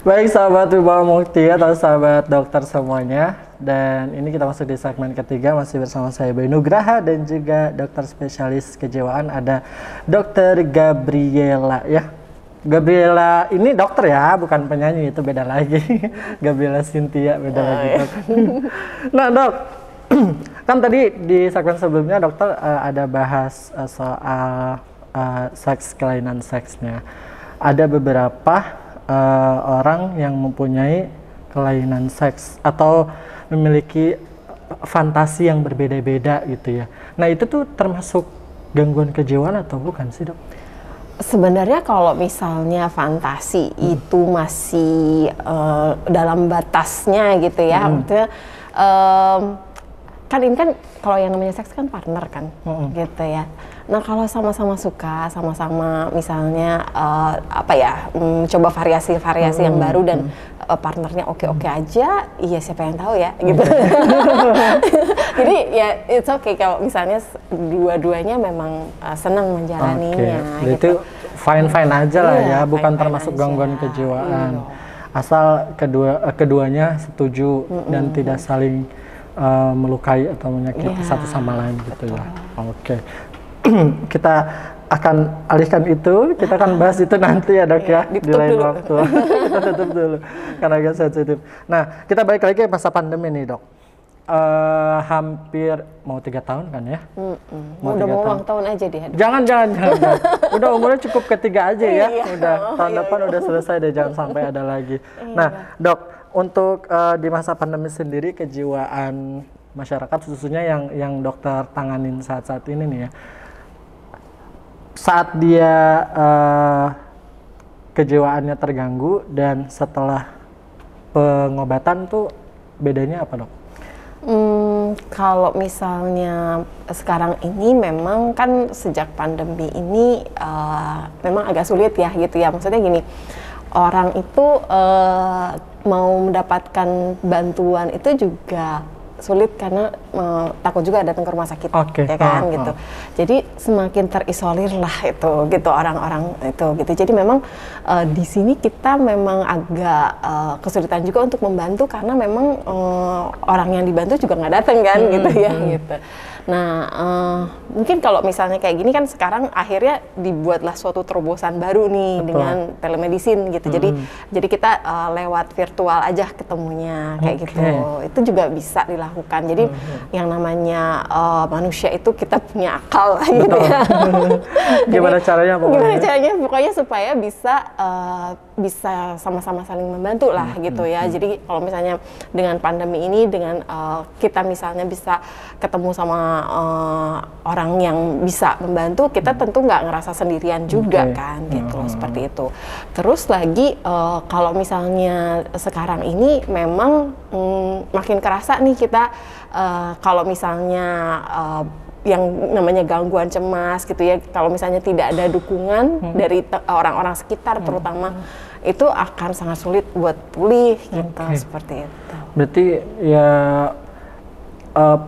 Baik sahabat Wibawa Mukti atau sahabat dokter semuanya, dan ini kita masuk di segmen ketiga, masih bersama saya Bayu Nugraha dan juga dokter spesialis kejiwaan ada Dokter Gabriela ya. Gabriela ini dokter ya, bukan penyanyi, itu beda lagi. Gabriela Cynthia beda lagi. Ya. Nah dok, kan tadi di segmen sebelumnya dokter ada bahas soal seks, kelainan seksnya. Ada beberapa orang yang mempunyai kelainan seks atau memiliki fantasi yang berbeda-beda gitu ya. Nah itu tuh termasuk gangguan kejiwaan atau bukan sih dok? Sebenarnya kalau misalnya fantasi itu masih dalam batasnya gitu ya, maksudnya kan ini kan kalau yang namanya seks kan partner kan, gitu ya. Nah kalau sama-sama suka, sama-sama misalnya coba variasi-variasi yang baru dan partnernya oke-oke aja, iya siapa yang tahu ya, gitu. Jadi ya it's okay kalau misalnya dua-duanya memang senang menjalaninya. Itu fine-fine aja lah ya, bukan fine-fine termasuk aja. gangguan kejiwaan. Asal keduanya setuju dan tidak saling melukai atau menyakiti satu sama lain gitu ya. Oke. Kita akan alihkan itu, kita akan bahas itu nanti ya dok ya, di lain waktu. Kita tutup dulu karena agak sensitif. Nah kita balik lagi ke masa pandemi nih dok. Hampir mau 3 tahun kan ya? Udah mau ulang tahun aja dia. Jangan. Udah umurnya cukup ketiga aja ya. Udah tahun depan udah selesai deh, jangan sampai ada lagi. Nah dok, untuk di masa pandemi sendiri kejiwaan masyarakat khususnya yang dokter tanganin saat-saat ini nih ya, saat dia kejiwaannya terganggu dan setelah pengobatan tuh bedanya apa dok? Kalau misalnya sekarang ini memang kan sejak pandemi ini memang agak sulit ya gitu ya, maksudnya gini, orang itu mau mendapatkan bantuan itu juga sulit karena takut juga datang ke rumah sakit, ya kan gitu. Jadi semakin terisolir lah itu gitu orang-orang itu gitu. Jadi memang di sini kita memang agak kesulitan juga untuk membantu karena memang orang yang dibantu juga nggak datang kan gitu ya gitu. Nah mungkin kalau misalnya kayak gini kan sekarang akhirnya dibuatlah suatu terobosan baru nih dengan telemedicine gitu. Jadi kita lewat virtual aja ketemunya kayak gitu. Itu juga bisa dilakukan. Jadi yang namanya manusia itu kita punya akal gitu ya. Gimana caranya pokoknya? Gimana caranya pokoknya supaya bisa sama-sama saling membantu lah gitu ya. Jadi kalau misalnya dengan pandemi ini, dengan kita misalnya bisa ketemu sama orang yang bisa membantu, kita tentu nggak ngerasa sendirian juga kan gitu seperti itu. Terus lagi kalau misalnya sekarang ini memang makin kerasa nih kita kalau misalnya yang namanya gangguan cemas gitu ya, kalau misalnya tidak ada dukungan dari orang-orang sekitar terutama, itu akan sangat sulit buat pulih gitu seperti itu. Berarti ya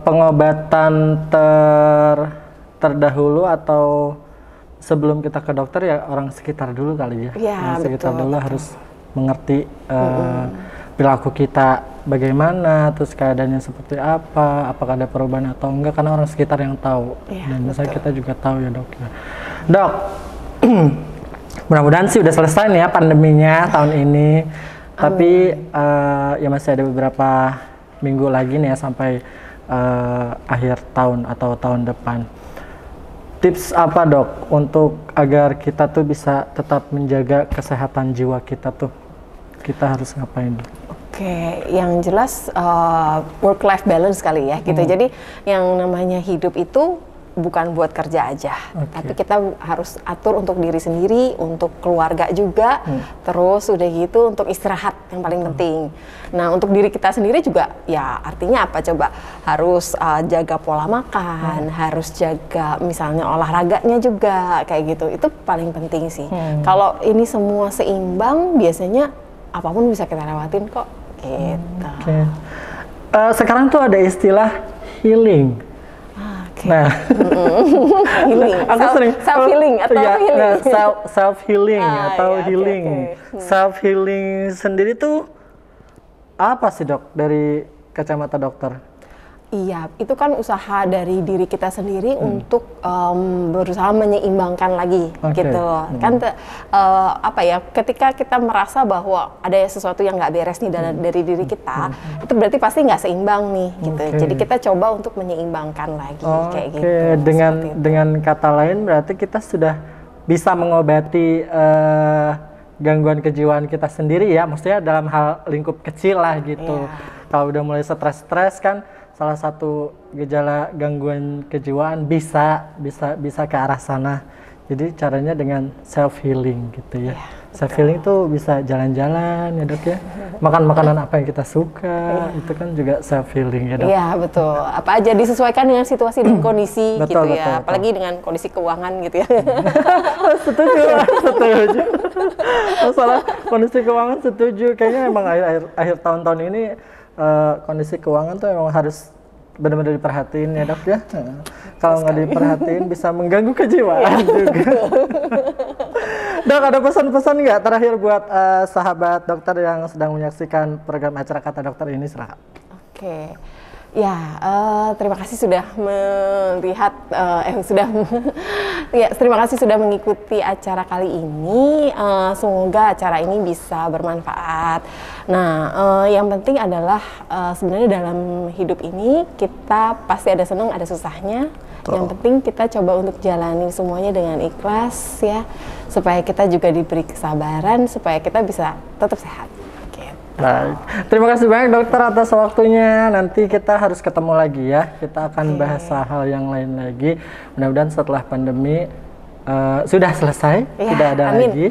pengobatan terdahulu atau sebelum kita ke dokter ya orang sekitar dulu kali ya. Orang sekitar dulu harus mengerti perilaku kita bagaimana, terus keadaannya seperti apa, apakah ada perubahan atau enggak, karena orang sekitar yang tahu. Dan misalnya kita juga tahu ya dok ya. Dok, mudah-mudahan sih udah selesai nih ya pandeminya tahun ini. Tapi ya masih ada beberapa minggu lagi nih ya sampai akhir tahun atau tahun depan. Tips apa dok untuk agar kita tuh bisa tetap menjaga kesehatan jiwa kita tuh? Kita harus ngapain? Oke, yang jelas work-life balance kali ya gitu. Jadi yang namanya hidup itu bukan buat kerja aja, tapi kita harus atur untuk diri sendiri, untuk keluarga juga, terus udah gitu untuk istirahat yang paling penting. Nah untuk diri kita sendiri juga ya artinya apa coba, harus jaga pola makan, harus jaga misalnya olahraganya juga kayak gitu, itu paling penting sih. Kalau ini semua seimbang biasanya apapun bisa kita lewatin kok gitu. Sekarang tuh ada istilah healing. Nah, Healing. aku sering Self healing atau ya, healing. nah, self healing atau ya, oke, healing. oke. Self healing sendiri tuh apa sih dok dari kacamata dokter? Iya, itu kan usaha dari diri kita sendiri untuk berusaha menyeimbangkan lagi, gitu loh. Kan apa ya? Ketika kita merasa bahwa ada sesuatu yang nggak beres nih dari diri kita, itu berarti pasti nggak seimbang nih, gitu. Jadi kita coba untuk menyeimbangkan lagi, kayak gitu. Dengan kata lain berarti kita sudah bisa mengobati gangguan kejiwaan kita sendiri ya, maksudnya dalam hal lingkup kecil lah gitu. Kalau udah mulai stres kan salah satu gejala gangguan kejiwaan bisa ke arah sana. Jadi caranya dengan self healing gitu ya. Self healing tuh bisa jalan-jalan ya dok ya. Makan makanan apa yang kita suka itu kan juga self healing ya dok. Iya betul. Apa aja disesuaikan dengan situasi dan kondisi betul, gitu ya. betul. Apalagi dengan kondisi keuangan gitu ya. Setuju. Masalah kondisi keuangan setuju. Kayaknya emang akhir tahun-tahun ini kondisi keuangan tuh emang harus benar-benar diperhatiin ya dok ya. Kalau nggak diperhatiin bisa mengganggu kejiwaan juga. Dok, ada pesan-pesan nggak terakhir buat sahabat dokter yang sedang menyaksikan program acara Kata Dokter ini, silakan. Oke. Ya, terima kasih sudah melihat, terima kasih sudah mengikuti acara kali ini. Semoga acara ini bisa bermanfaat. Nah, yang penting adalah sebenarnya dalam hidup ini kita pasti ada senang, ada susahnya. Yang penting kita coba untuk jalani semuanya dengan ikhlas ya, supaya kita juga diberi kesabaran, supaya kita bisa tetap sehat. Baik, terima kasih banyak dokter atas waktunya. Nanti kita harus ketemu lagi ya. Kita akan bahas hal yang lain lagi. Mudah-mudahan setelah pandemi sudah selesai, tidak ada lagi.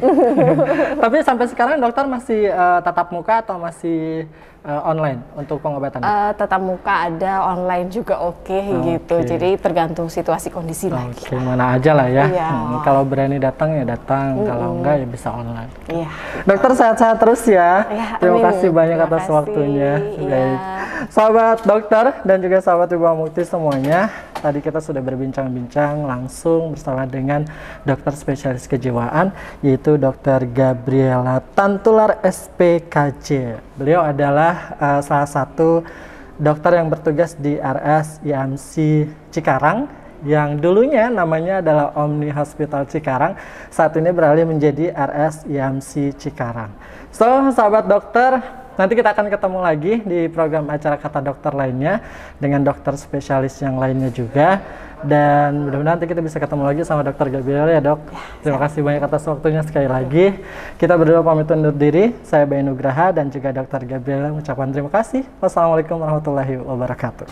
Tapi sampai sekarang dokter masih tatap muka atau masih online untuk pengobatan? Tatap muka ada, online juga oke gitu. Jadi tergantung situasi kondisi lagi. Oke, mana aja lah ya. Kalau berani datang ya datang, kalau enggak ya bisa online. Dokter sehat-sehat terus ya. Terima kasih banyak atas waktunya. Baik. Sahabat dokter dan juga sahabat Ibu Mukti semuanya, tadi kita sudah berbincang-bincang langsung bersama dengan dokter spesialis kejiwaan, yaitu Dr. Gabriela Tantular SPKJ. Beliau adalah salah satu dokter yang bertugas di RS IMC Cikarang, yang dulunya namanya adalah Omni Hospital Cikarang, saat ini beralih menjadi RS IMC Cikarang. So, sahabat dokter, nanti kita akan ketemu lagi di program acara Kata Dokter lainnya dengan dokter spesialis yang lainnya juga. Dan mudah-mudahan nanti kita bisa ketemu lagi sama Dr. Gabriela ya dok. Terima kasih banyak atas waktunya sekali lagi. Kita berdua pamit undur diri. Saya Bayu Nugraha dan juga Dr. Gabriela mengucapkan terima kasih. Wassalamualaikum warahmatullahi wabarakatuh.